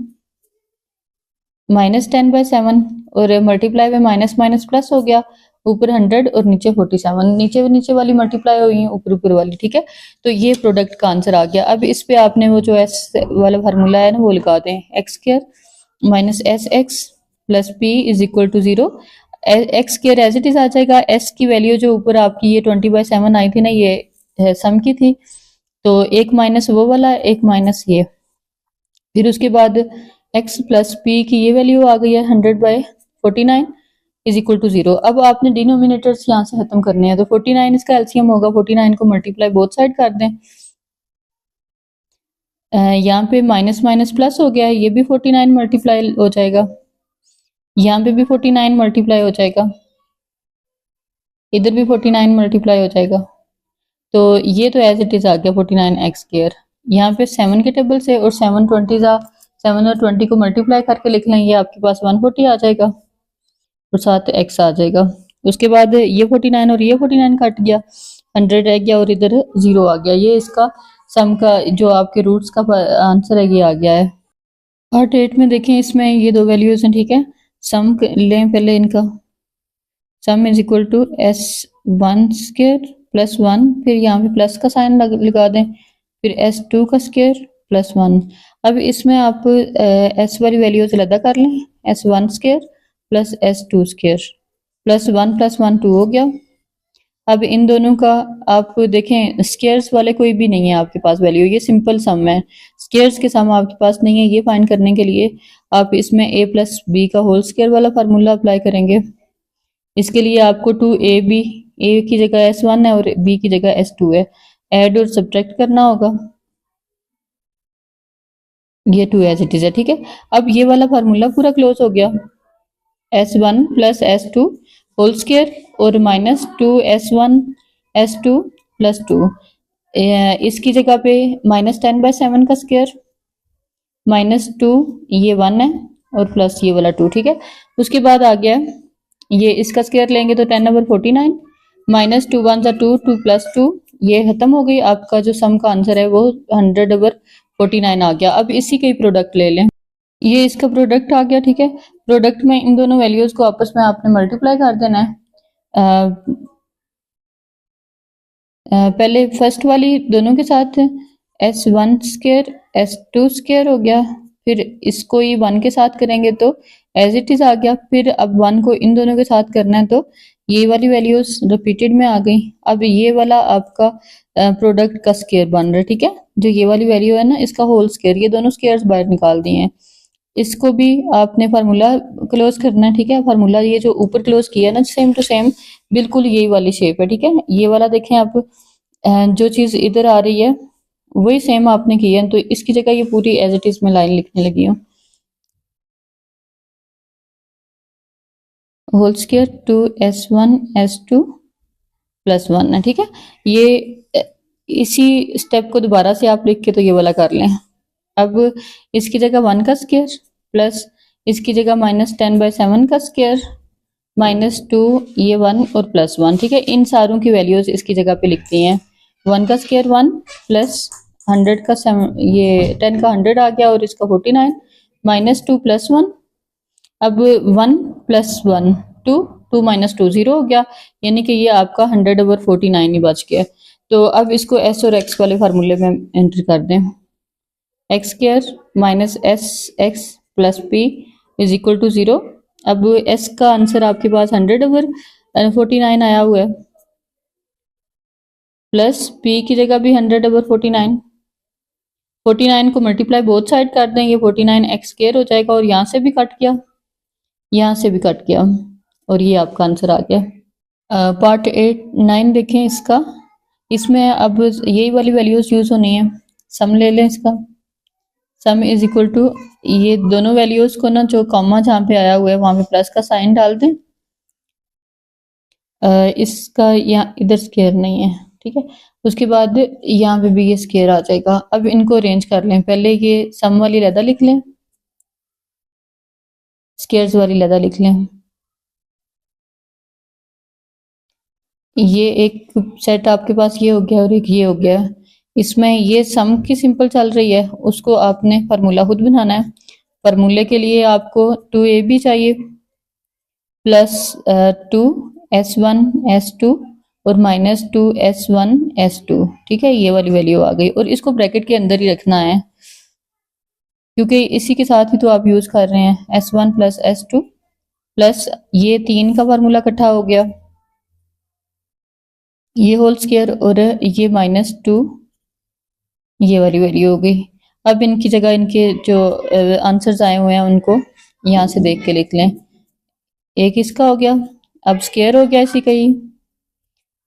-10/7 और मल्टीप्लाई में माइनस माइनस प्लस हो गया, ऊपर 100 और नीचे 47, नीचे वाली मल्टीप्लाई हुई है ऊपर वाली, ठीक है। तो ये प्रोडक्ट का आंसर आ गया। अब इस पे आपने वो जो एस वाला फार्मूला है ना वो लगा दें, x² - sx + p = 0। x² as it is आ जाएगा, s की वैल्यू जो ऊपर आपकी ये 20/7 आई थी ना, ये सम की थी, तो एक माइनस वो वाला, एक माइनस ये, फिर उसके बाद x + p की ये वैल्यू आ गई है 100/49 = 0। अब आपने डिनोमिनेटर्स यहाँ से खत्म करने हैं, तो 49 इसका एलसीएम होगा, 49 को मल्टीप्लाई बोथ साइड कर दें, यहाँ पे माइनस माइनस प्लस हो गया है, ये भी 49 मल्टीप्लाई हो जाएगा, यहाँ पे भी 49 मल्टीप्लाई हो जाएगा, इधर भी 49 मल्टीप्लाई हो जाएगा। तो ये तो एज इट इज आ गया 49x²। यहाँ पे 7 के टेबल से और 7 और 20 को मल्टीप्लाई करके लिख लें, ये आपके पास 140 आ जाएगा और साथ x आ जाएगा। उसके बाद ये 49 और ये 49 कट गया, 100 रह गया और इधर 0 आ गया। ये इसका सम का जो आपके रूट्स का आंसर है ये आ गया है। पार्ट 8 में देखें, इसमें ये दो वैल्यूज हैं, ठीक है। सम लें पहले इनका, sum is equal to s1² plus 1, फिर यहाँ पे प्लस का साइन लगा दें, फिर s2 का स्क्वायर प्लस 1। अब इसमें आप s वाली वैल्यूज अलग कर लें, s1² प्लस s2² प्लस 1 2 हो गया। अब इन दोनों का आप देखें, स्क्वायर्स वाले कोई भी नहीं है आपके पास वैल्यू, ये सिंपल सम है, स्क्वायर्स के सम आपके पास नहीं है। ये फाइंड करने के लिए आप इसमें a प्लस बी का होल स्क्वायर वाला फार्मूला अप्लाई करेंगे। इसके लिए आपको 2ab, a की जगह s1 है और b की जगह s2 है, ऐड और सब्ट्रैक्ट करना होगा। ये 2 एज इट इज है, ठीक है। अब ये वाला फार्मूला पूरा क्लोज हो गया, s1 plus s2 whole square और माइनस 2s1 s2 प्लस 2, इसकी जगह पे -10/7 का स्क्वायर, -2 ये 1 है और प्लस ये वाला 2, ठीक है। उसके बाद आ गया ये इसका स्क्वायर लेंगे तो 10/49, -2 1 2 2 प्लस 2, ये खत्म हो गई। आपका जो सम का आंसर है वो 100/49 आ गया। अब इसी का ही प्रोडक्ट ले लें, ये इसका प्रोडक्ट आ गया, ठीक है। प्रोडक्ट में इन दोनों वैल्यूज को आपस में आपने मल्टीप्लाई कर देना है। पहले फर्स्ट वाली दोनों के साथ s1² s2² हो गया, फिर इसको ही 1 के साथ करेंगे तो एज इट इज आ गया। फिर अब 1 को इन दोनों के साथ करना है तो ये वाली वैल्यूज रिपीटेड में आ गई। अब ये वाला आपका प्रोडक्ट का स्क्वायर बन रहा है, ठीक है। जो ये वाली वैल्यू है ना, इसका होल स्क्वायर, ये दोनों स्क्वायर्स बाहर निकाल दिए हैं। इसको भी आपने फार्मूला क्लोज करना है, ठीक है। फार्मूला ये जो ऊपर क्लोज किया ना, सेम टू सेम बिल्कुल यही वाली शेप है, ठीक है। ये वाला देखें आप, जो चीज इधर आ रही है वही सेम आपने की है, तो इसकी जगह ये पूरी एज इट इज में लाइन लिखने लगी हूँ। Whole square 2s1 s2 plus 1 है, ठीक है। ये इसी स्टेप को दोबारा से आप लिख के तो ये वाला कर लें। अब इसकी जगह 1 का स्क्वायर प्लस इसकी जगह -10/7 का स्क्वायर -2 ये 1 और प्लस 1, ठीक है। इन सारों की वैल्यूज इसकी जगह पे लिखती हैं। 1 का स्क्वायर 1 प्लस 100 का 7, ये 10 का 100 आ गया और इसका 49 -2 प्लस 1। अब 1 प्लस 1 2 2 -2 0 हो गया, यानी कि ये आपका 100/49 ही बच गया। तो अब इसको s और x वाले फार्मूले में एंटर कर दें, x² minus s(x) plus p is equal to 0। अब s का आंसर आपके पास 100/49 आया हुआ है, प्लस p की जगह भी 100/49, 49 को मल्टीप्लाई बोथ साइड कर दें, ये 49x² हो जाएगा और यहाँ से भी कट गया, यहाँ से भी कट गया और ये आपका आंसर आ गया। पार्ट 8 9 देखें इसका, इसमें अब यही वाली वैल्यूज यूज होनी है। सम ले लें इसका, सम इज इक्वल टू ये दोनों वैल्यूज को ना, जो कॉमा जहाँ पे आया हुआ है वहां पे प्लस का साइन डाल दें। इसका यहाँ इधर स्क्वायर नहीं है, ठीक है। उसके बाद यहाँ पे भी ये स्क्वायर आ जाएगा। अब इनको अरेंज कर लें, पहले ये सम वाली लैदा लिख लें, स्क्वायर्स वाली लैदा लिख लें। ये एक सेट आपके पास ये हो गया और एक ये हो गया। इसमें ये सम की सिंपल चल रही है, उसको आपने फार्मूला खुद बनाना है। फार्मूले के लिए आपको 2ab चाहिए प्लस 2s1 s2 और -2s1 s2, ठीक है। ये वाली वैल्यू आ गई और इसको ब्रैकेट के अंदर ही रखना है, क्योंकि इसी के साथ ही तो आप यूज कर रहे हैं। s1 प्लस s2 प्लस ये 3 का फार्मूला इकट्ठा हो गया, ये होल स्क्वायर और ये -2 ये वाली वैल्यू हो गई। अब इनकी जगह इनके जो आंसर्स आए हुए हैं उनको यहाँ से देख के लिख लें। एक इसका हो गया, अब स्क्वायर हो गया इसी का ही,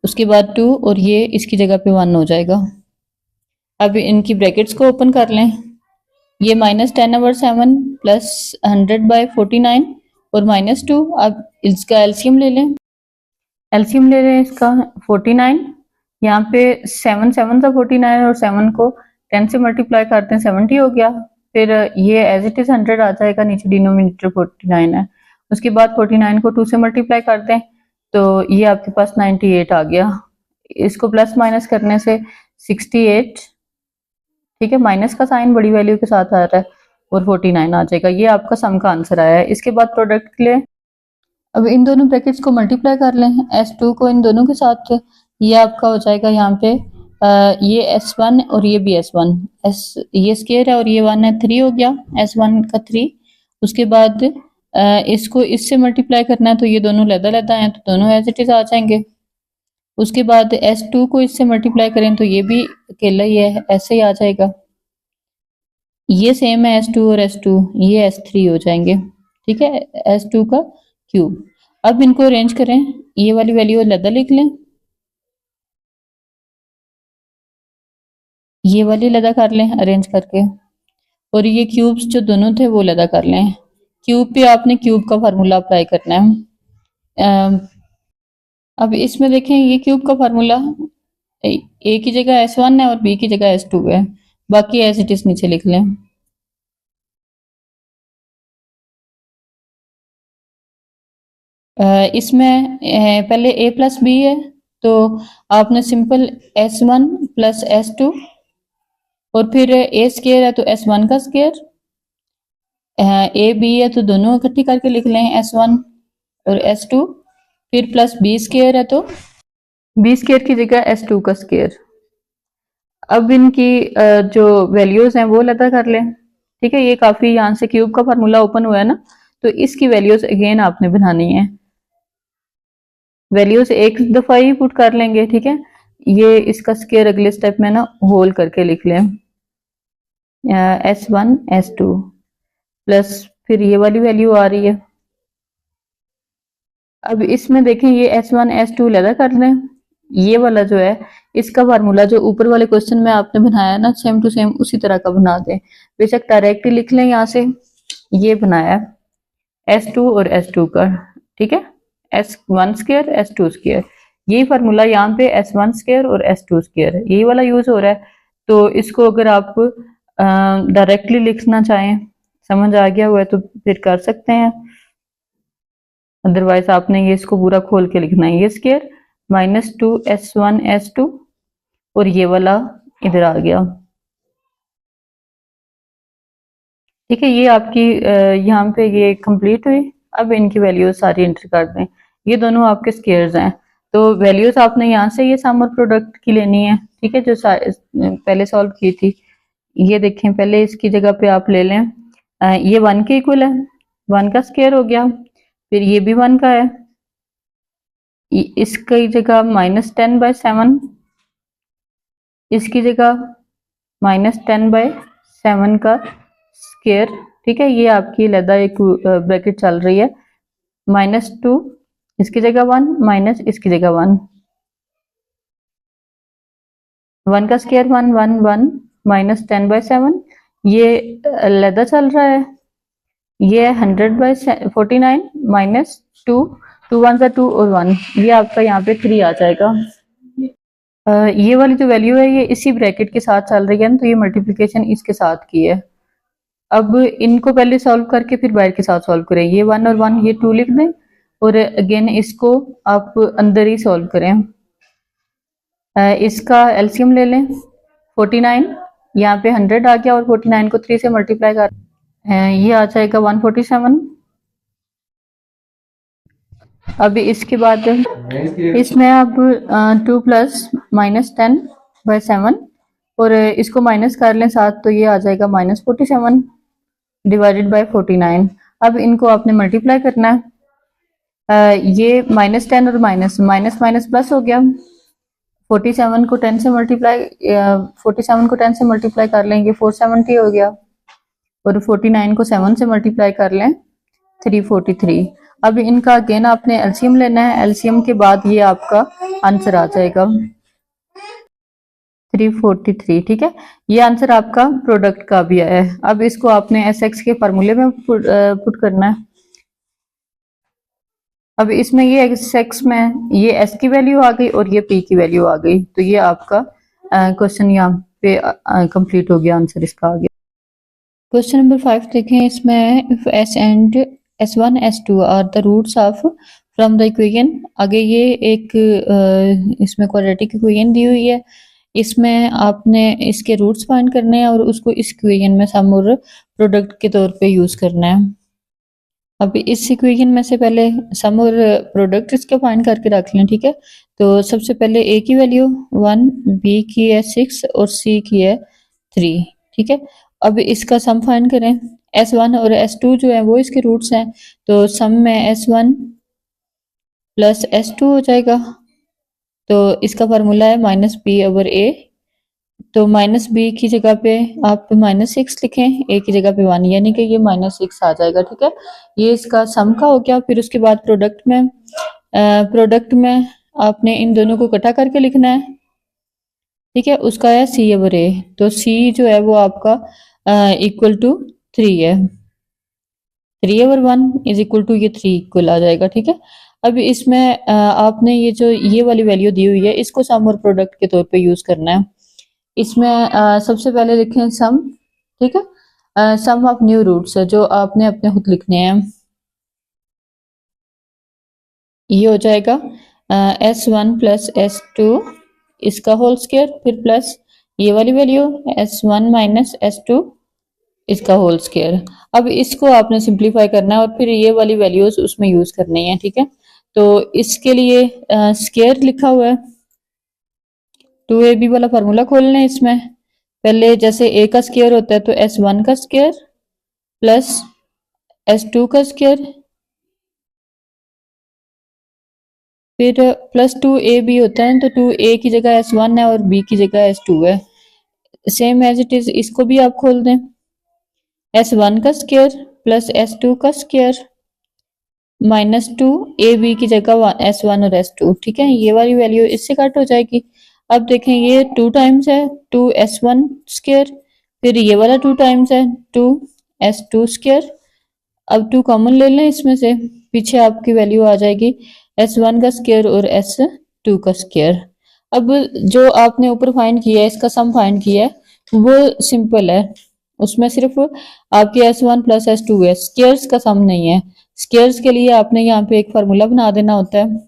उसके बाद 2 और ये इसकी जगह पे 1 हो जाएगा। अब इनकी ब्रैकेट्स को ओपन कर लें। ये -10/7 प्लस 100/49 और -2। अब इसका एलसीएम ले लें। एलसीएम ले लें इसका 49। यहाँ पे 7 7 था 49 और 7 को 10 से मल्टीप्लाई करते हैं 70 हो गया। फिर ये एज इट इज 100 आ जाएगा, नीचे डिनोमिनेटर 49 है। उसके बाद 49 को 2 से मल्टीप्लाई करते हैं तो ये आपके पास 98 आ गया। इसको प्लस माइनस करने से 68, ठीक है, माइनस का साइन बड़ी वैल्यू के साथ आ रहा है और 49 आ जाएगा। ये आपका सम का आंसर आया है। इसके बाद प्रोडक्ट के लिए अब इन दोनों ब्रैकेट्स को मल्टीप्लाई कर लें S2 को इन दोनों के साथ। ये आपका हो जाएगा यहाँ पे ये S1 और ये भी S1, ये स्केयर है और ये 1 है, 3 हो गया S1 का 3। उसके बाद इसको इससे मल्टीप्लाई करना है तो ये दोनों लैदा हैं तो दोनों एज इट इज आ जाएंगे। उसके बाद S2 को इससे मल्टीप्लाई करें तो ये भी अकेला ही है, ऐसे ही आ जाएगा। ये सेम है S2 और S2, ये S3 हो जाएंगे, ठीक है, S2 का क्यूब। अब इनको अरेंज करें, ये वाली वैल्यू अलग लिख लें, ये वाली अलग कर लें अरेंज करके, और ये क्यूब्स जो दोनों थे वो अलग कर लें। क्यूब पे आपने क्यूब का फार्मूला अप्लाई करना है। अब इसमें देखें ये क्यूब का फार्मूला ए की जगह S1 है और बी की जगह S2 है, बाकी एज इट इज नीचे लिख लें। इसमें पहले a प्लस बी है तो आपने सिंपल S1 प्लस S2 और फिर a स्केयर है तो S1 का स्केयर, a b है तो दोनों इकट्ठी करके लिख लें S1 और S2, फिर प्लस b स्केयर है तो b स्केयर की जगह S2 का स्केयर। अब इनकी जो वैल्यूज हैं वो अलग कर लें, ठीक है। ये काफी, यहाँ से क्यूब का फार्मूला ओपन हुआ है ना, तो इसकी वैल्यूज अगेन आपने बनानी है। वैल्यूज एक दफा ही पुट कर लेंगे, ठीक है। ये इसका स्केयर अगले स्टेप में ना होल करके लिख लें, S1 S2 प्लस फिर ये वाली वैल्यू आ रही है। अब इसमें देखें ये S1 S2 अलग कर लें। ये वाला जो है इसका फार्मूला जो ऊपर वाले क्वेश्चन में आपने बनाया ना, सेम टू सेम उसी तरह का बना दें। बेशक डायरेक्ट ही लिख लें, यहाँ से ये बनाया S2 और S2 का, ठीक है, S1 स्केयर S2 स्केयर। यही फार्मूला यहाँ पे S1 स्केयर और S2 स्केयर यही वाला यूज हो रहा है। तो इसको अगर आप डायरेक्टली लिखना चाहें, समझ आ गया हुआ है तो फिर कर सकते हैं, अदरवाइज आपने ये इसको पूरा खोल के लिखना है। ये स्केयर -2 S1 S2 और ये वाला इधर आ गया, ठीक है। ये आपकी यहाँ पे ये कंप्लीट हुई। अब इनकी वैल्यूज सारी एंटर कर दें। ये दोनों आपके स्केयर्स हैं तो वैल्यूज आपने यहाँ से ये सम और प्रोडक्ट की लेनी है, ठीक है, जो पहले सॉल्व की थी। ये देखें, पहले इसकी जगह पे आप ले लें, ये 1 के इक्वल है, 1 का स्केयर हो गया, फिर ये भी 1 का है, इसकी जगह -10/7, इसकी जगह -10/7 का स्केयर, ठीक है। ये आपकी लदा एक ब्रैकेट चल रही है, -2 इसकी जगह 1 माइनस इसकी जगह 1, 1 का स्केयर 1 1 1 -10/7, ये लदा चल रहा है। ये 100/49 -2, 2 1 2 और 1, ये आपका यहाँ पे 3 आ जाएगा। ये वाली जो वैल्यू है ये इसी ब्रैकेट के साथ चल रही है ना, तो ये मल्टीप्लिकेशन इसके साथ की है। अब इनको पहले सॉल्व करके फिर बाहर के साथ सॉल्व करें। ये 1 और 1 ये 2 लिख दें और अगेन इसको आप अंदर ही सॉल्व करें। इसका एलसीएम ले लें 49, यहाँ पे 100 आ गया और 49 को 3 से मल्टीप्लाई कर ये आ जाएगा 147। अब इसके बाद इसमें अब 2 प्लस -10/7 और इसको माइनस कर लें साथ, तो ये आ जाएगा -47 डिवाइडेड बाय 49। अब इनको आपने मल्टीप्लाई करना है। ये -10 और माइनस माइनस प्लस हो गया। 47 को 10 से मल्टीप्लाई कर लें, ये 470 हो गया, और 49 को 7 से मल्टीप्लाई कर लें 343। अब इनका अगेन आपने एलसीएम लेना है, एलसीएम के बाद ये आपका आंसर आ जाएगा। 343, ठीक है। ये आंसर आपका प्रोडक्ट का भी आया है। अब इसको आपने एस एक्स के फार्मूले में पुट करना है। अब इसमें ये एस एक्स में ये एस की वैल्यू आ गई और ये पी की वैल्यू आ गई, तो ये आपका क्वेश्चन यहाँ पे कंप्लीट हो गया, आंसर इसका आ गया। क्वेश्चन नंबर 5 देखें, इसमें if s and S1 S2 are the roots of from the equation. आगे ये एक इसमें क्वाड्रेटिक इक्वेशन दी हुई है, इसमें आपने इसके रूट्स फाइंड करने हैं और उसको इस इक्वेशन में सम और प्रोडक्ट के तौर पे यूज करना है। अब इस इक्वेशन में से पहले सम और प्रोडक्ट इसके फाइंड करके रख लें, ठीक है। तो सबसे पहले ए की वैल्यू 1, बी की है 6 और सी की है 3, ठीक है। अब इसका सम फाइंड करें। S1 और S2 जो है वो इसके रूट्स हैं, तो सम में S1 प्लस S2 हो जाएगा। तो इसका फार्मूला है -b/a। तो -b की जगह पे आप -6 लिखें, a की जगह पे 1, यानी कि ये -6 आ जाएगा, ठीक है। ये इसका सम का हो गया। फिर उसके बाद प्रोडक्ट में आपने इन दोनों को इकट्ठा करके लिखना है, ठीक है। उसका है c/a। तो c जो है वो आपका इक्वल टू 3 है। 3/1 इज इक्वल टू ये 3 इक्वल आ जाएगा, ठीक है। अब इसमें आपने ये जो ये वाली वैल्यू दी हुई है इसको सम और प्रोडक्ट के तौर पे यूज करना है। इसमें सबसे पहले लिखें सम, ठीक है। सम ऑफ न्यू रूट्स जो आपने अपने खुद लिखने हैं। ये हो जाएगा S1 प्लस S2 इसका होल स्क्वायर, फिर प्लस ये वाली वैल्यू S1 माइनस S2 इसका होल स्क्वायर। अब इसको आपने सिंप्लीफाई करना है और फिर ये वाली वैल्यूज उसमें यूज करनी है, ठीक है। तो इसके लिए स्क्वायर लिखा हुआ है। 2ab वाला फार्मूला खोलना है। इसमें पहले जैसे a का स्क्वायर होता है तो S1 का स्क्वायर प्लस S2 का स्क्वायर, फिर प्लस 2ab होता है तो 2a की जगह S1 है और b की जगह S2 है। सेम एज इट इज इसको भी आप खोल दें। S1 का स्क्वायर प्लस S2 का स्क्वायर -2 ab की जगह S1 और S2, ठीक है। ये वाली वैल्यू इससे कट हो जाएगी। अब देखें ये 2 टाइम्स है 2S1 स्क्वायर, फिर ये वाला 2 टाइम्स है 2S2 स्क्वायर। अब 2 कॉमन ले लें इसमें से, पीछे आपकी वैल्यू आ जाएगी S1 का स्क्वायर और S2 का स्क्वायर। अब जो आपने ऊपर फाइंड किया है इसका सम फाइंड किया है वो सिंपल है, उसमें सिर्फ आपके S1 प्लस S2 है, स्क्वायर्स का सम नहीं है। स्क्वायर्स के लिए आपने यहाँ पे एक फार्मूला बना देना होता है।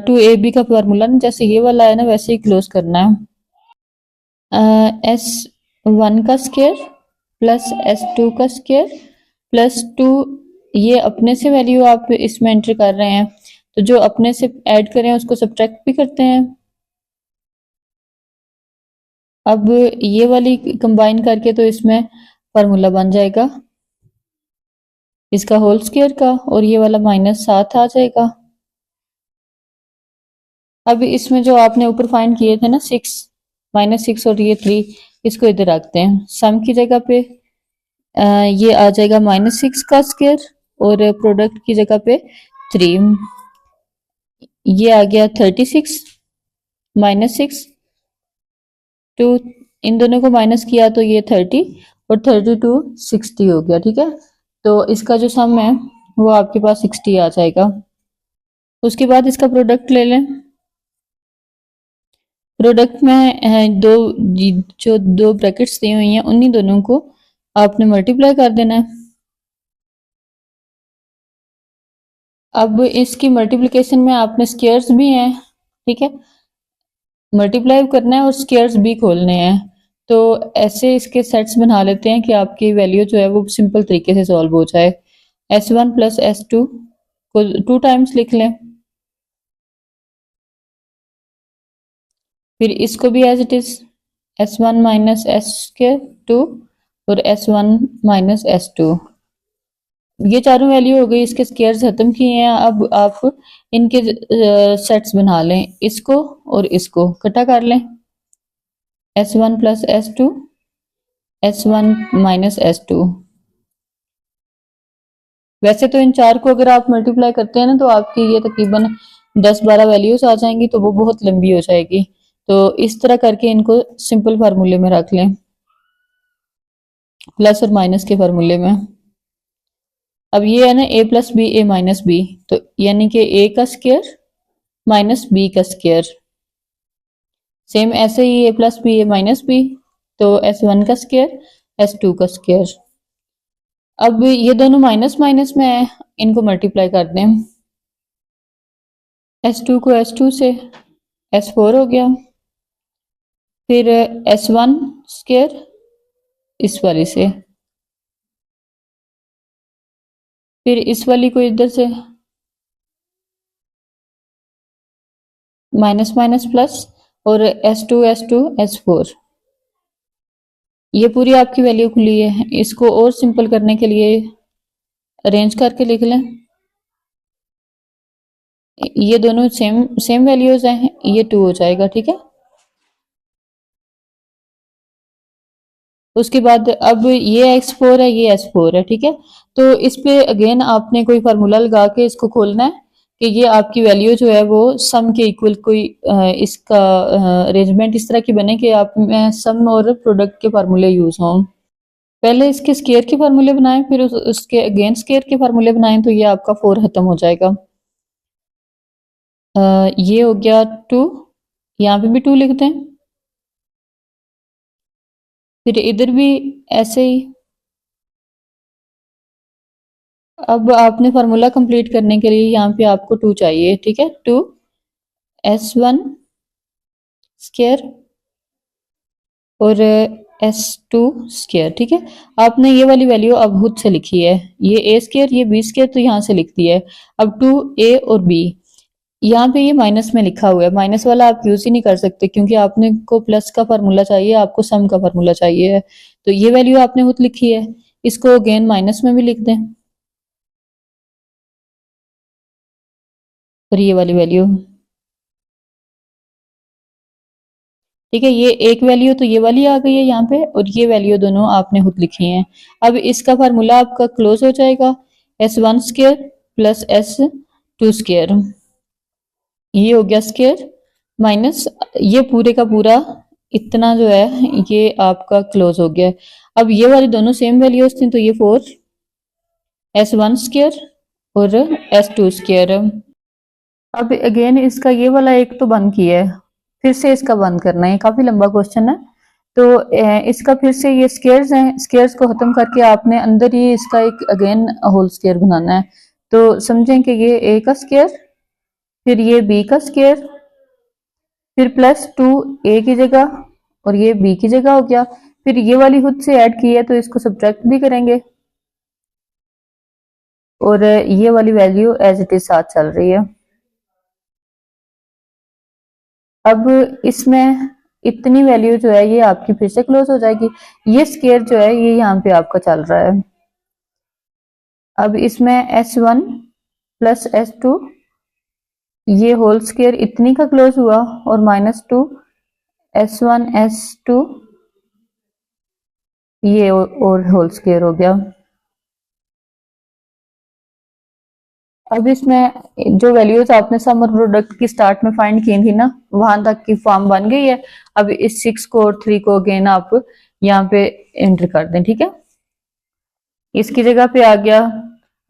2ab का फार्मूला ना जैसे ये वाला है ना वैसे ही क्लोज करना है। S1 का स्क्वायर प्लस S2 का स्क्वायर प्लस 2, ये अपने से वैल्यू आप इसमें एंटर कर रहे हैं, तो जो अपने से ऐड करें उसको सब्ट्रैक्ट भी करते हैं। अब ये वाली कंबाइन करके तो इसमें फार्मूला बन जाएगा इसका होल स्क्वायर का, और ये वाला -7 आ जाएगा। अब इसमें जो आपने ऊपर फाइंड किए थे ना 6 -6 और ये 3, इसको इधर रखते हैं। सम की जगह पे ये आ जाएगा -6 का स्क्वायर और प्रोडक्ट की जगह पे 3, ये आ गया 36 -6 2, इन दोनों को माइनस किया तो ये 30 और 32 60 हो गया, ठीक है। तो इसका जो सम है वो आपके पास 60 आ जाएगा। उसके बाद इसका प्रोडक्ट ले लें। प्रोडक्ट में जो दो ब्रैकेट्स दी हुई हैं उन्हीं दोनों को आपने मल्टीप्लाई कर देना है। अब इसकी मल्टीप्लिकेशन में आपने स्क्वायर्स भी हैं, ठीक है, मल्टीप्लाई करना है और स्क्वायर्स भी खोलने हैं। तो ऐसे इसके सेट्स बना लेते हैं कि आपकी वैल्यू जो है वो सिंपल तरीके से सॉल्व हो जाए। S1 प्लस S2 को 2 टाइम्स लिख लें, फिर इसको भी as it is S1 minus S2 और S1 माइनस S2, ये चारों वैल्यू हो गई। इसके स्क्वायर्स खत्म किए हैं। अब आप इनके सेट्स बना लें, इसको और इसको इकट्ठा कर लें। S1 plus S2 S1 minus S2। वैसे तो इन चार को अगर आप मल्टीप्लाई करते हैं ना तो आपकी ये तकरीबन 10-12 वैल्यूज आ जाएंगी, तो वो बहुत लंबी हो जाएगी। तो इस तरह करके इनको सिंपल फार्मूले में रख लें, प्लस और माइनस के फार्मूले में। अब ये है ना a plus b a minus b, तो यानी कि a का स्क्वायर माइनस b का स्क्वायर। सेम ऐसे ही a plus b a minus b, तो s1 का स्क्वायर s2 का स्क्वायर। अब ये दोनों माइनस माइनस में है, इनको मल्टीप्लाई कर दें, s2 को s2 से, s4 हो गया, फिर s1 स्क्वायर इस वाली से, फिर इस वाली को इधर से माइनस माइनस प्लस, और s2 s2 s4। ये पूरी आपकी वैल्यू खुली है। इसको और सिंपल करने के लिए अरेंज करके लिख लें, ये दोनों सेम सेम वैल्यूज हैं, ये 2 हो जाएगा, ठीक है। उसके बाद अब ये x4 है, ये s4 है, ठीक है। तो इस पे अगेन आपने कोई फार्मूला लगा के इसको खोलना है कि ये आपकी वैल्यू जो है वो सम के इक्वल कोई इसका अरेंजमेंट इस तरह की बने कि आप में सम और प्रोडक्ट के फार्मूले यूज हों। पहले इसके स्केयर के फार्मूले बनाएं, फिर उसके अगेन स्केयर के फार्मूले बनाएं, तो ये आपका 4 खत्म हो जाएगा। ये हो गया 2, यहाँ पे भी 2 लिखते हैं, फिर इधर भी ऐसे ही। अब आपने फार्मूला कंप्लीट करने के लिए यहाँ पे आपको 2 चाहिए, ठीक है। 2 s1 स्क्वायर और s2 स्क्वायर, ठीक है। आपने ये वाली वैल्यू अब खुद से लिखी है, ये a स्क्वायर ये b स्क्वायर, तो यहाँ से लिख दिया है। अब 2a और b, यहाँ पे ये माइनस में लिखा हुआ है, माइनस वाला आप यूज ही नहीं कर सकते क्योंकि आपने को प्लस का फार्मूला चाहिए, आपको सम का फार्मूला चाहिए, तो ये वैल्यू आपने खुद लिखी है। इसको अगेन माइनस में भी लिख दें, और ये वाली वैल्यू, ठीक है। ये एक वैल्यू तो ये वाली आ गई है यहाँ पे, और ये वैल्यू दोनों आपने खुद लिखी हैं। अब इसका फार्मूला आपका क्लोज हो जाएगा, s1 square plus s2 square, ये हो गया स्क्वायर माइनस ये पूरे का पूरा इतना जो है ये आपका क्लोज हो गया। अब ये वाली दोनों सेम वैल्यूज थी, तो ये 4 s1 स्क्वायर और s2 स्क्वायर। अब अगेन इसका ये वाला एक तो बंद किया है, फिर से इसका बंद करना है, काफी लंबा क्वेश्चन है। तो इसका फिर से ये स्क्वायर्स हैं, स्क्वायर्स को खत्म करके आपने अंदर ही इसका एक अगेन होल स्क्वायर बनाना है। तो समझें कि ये a का स्क्वायर, फिर ये b का स्क्वायर, फिर प्लस 2 a की जगह और ये b की जगह हो गया, फिर ये वाली खुद से ऐड की है तो इसको सब्ट्रैक्ट भी करेंगे, और ये वाली वैल्यू एज इट इज साथ चल रही है। अब इसमें इतनी वैल्यू जो है ये आपकी फिर से क्लोज हो जाएगी, ये स्क्वायर जो है ये यहाँ पे आपका चल रहा है। अब इसमें s1 प्लस s2 ये होल स्क्वायर इतनी का क्लोज हुआ, और -2 s1 s2 ये और होल स्क्वायर हो गया। अब इसमें जो वैल्यूज आपने सम और प्रोडक्ट की स्टार्ट में फाइंड की थी ना, वहां तक की फॉर्म बन गई है। अब इस 6 को और 3 को अगेन आप यहाँ पे एंटर कर दें, ठीक है। इसकी जगह पे आ गया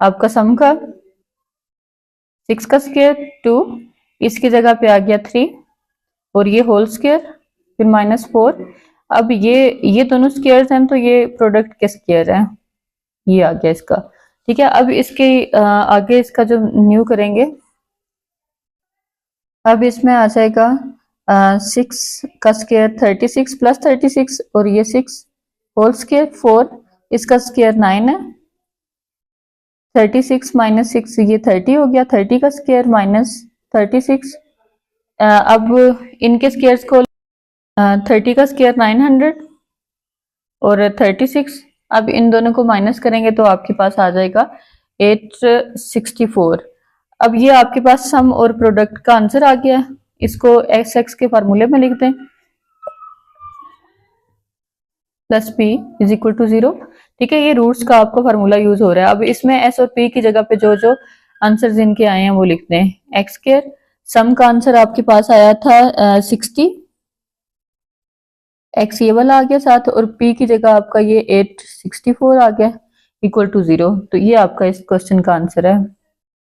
आपका सम का 6 का स्क्वायर 2, इसकी जगह पे आ गया 3, और ये होल स्क्वायर, फिर -4। अब ये दोनों स्क्वायर्स हैं, तो ये प्रोडक्ट के स्क्वायर हैं, ये आ गया इसका, ठीक है। अब इसके आगे इसका जो न्यू करेंगे, अब इसमें आ जाएगा 6 का स्क्वायर 36 प्लस 36, और ये 6 होल स्क्वायर 4, इसका स्क्वायर 9 है, 36 माइनस 6 ये 30 हो गया, 30 का स्क्वायर माइनस 36। अब इनके स्क्वायर्स को 30 का स्क्वायर 900 और 36, अब इन दोनों को माइनस करेंगे तो आपके पास आ जाएगा 864। अब ये आपके पास सम और प्रोडक्ट का आंसर आ गया, इसको x के फार्मूले में लिख दें, plus p is equal to 0, ठीक है। ये रूट्स का आपका फार्मूला यूज हो रहा है। अब इसमें s और p की जगह पे जो जो आंसर इनके आए हैं वो लिख दें। x स्क्वायर सम का आंसर आपके पास आया था 60, एक्स ये वाला आ गया साथ और पी की जगह आपका ये 864 आ गया इक्वल टू 0। तो ये आपका इस क्वेश्चन का आंसर है।